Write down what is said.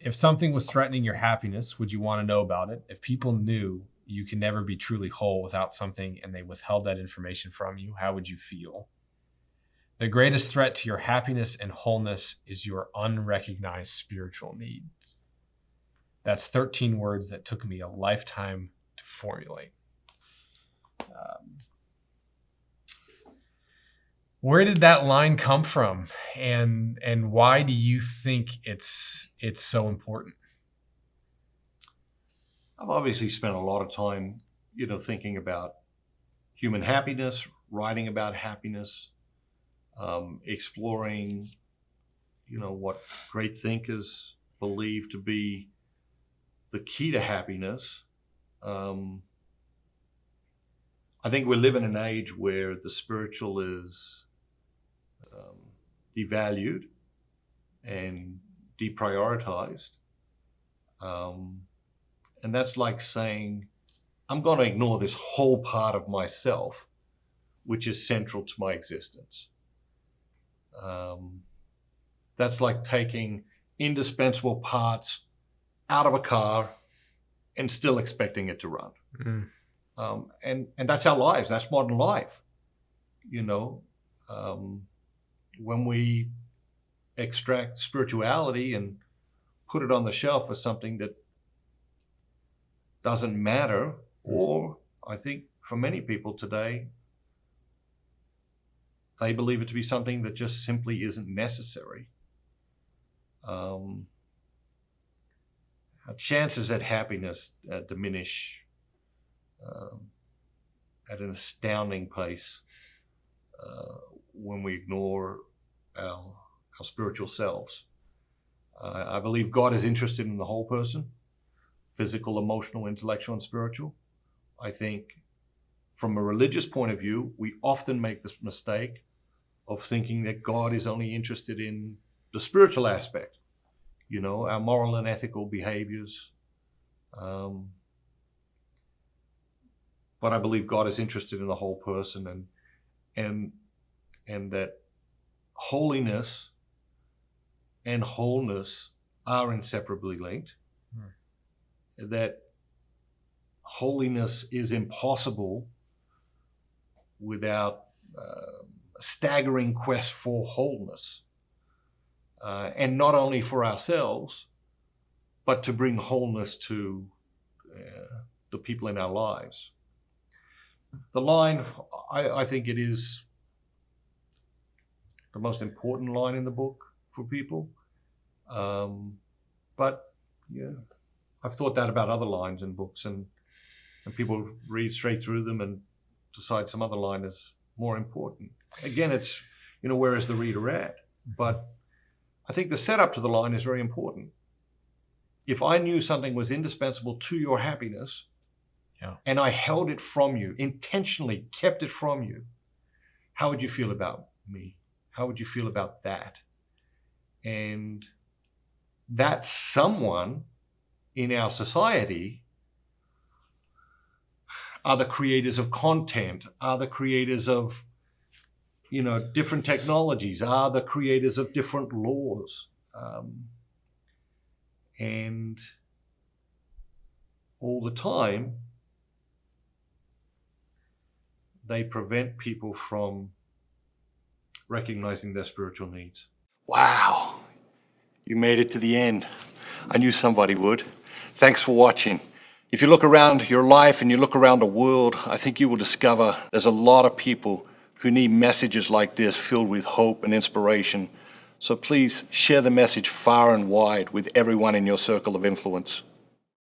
If something was threatening your happiness, would you want to know about it? If people knew you can never be truly whole without something and they withheld that information from you, how would you feel? The greatest threat to your happiness and wholeness is your unrecognized spiritual needs. That's 13 words that took me a lifetime to formulate. Where did that line come from, and why do you think it's so important? I've obviously spent a lot of time, thinking about human happiness, writing about happiness, exploring, what great thinkers believe to be the key to happiness. I think we live in an age where the spiritual is devalued and deprioritized. And that's like saying, I'm going to ignore this whole part of myself, which is central to my existence. That's like taking indispensable parts out of a car and still expecting it to run. And that's our lives. That's modern life. When we extract spirituality and put it on the shelf as something that doesn't matter, or I think for many people today, they believe it to be something that just simply isn't necessary. Our chances at happiness diminish at an astounding pace when we ignore our spiritual selves. I believe God is interested in the whole person, physical, emotional, intellectual, and spiritual. I think from a religious point of view, we often make this mistake of thinking that God is only interested in the spiritual aspect, our moral and ethical behaviors. But I believe God is interested in the whole person, and that holiness and wholeness are inseparably linked. That holiness is impossible without a staggering quest for wholeness. And not only for ourselves, but to bring wholeness to the people in our lives. The line, I think it is the most important line in the book for people. But I've thought that about other lines in books, and people read straight through them and decide some other line is more important. Again, it's, where is the reader at? But I think the setup to the line is very important. If I knew something was indispensable to your happiness, and I held it from you, intentionally kept it from you, how would you feel about me? How would you feel about that? And that someone in our society are the creators of content, are the creators of, different technologies, are the creators of different laws. And all the time, they prevent people from recognizing their spiritual needs. Wow, you made it to the end. I knew somebody would. Thanks for watching. If you look around your life and you look around the world, I think you will discover there's a lot of people who need messages like this filled with hope and inspiration. So please share the message far and wide with everyone in your circle of influence.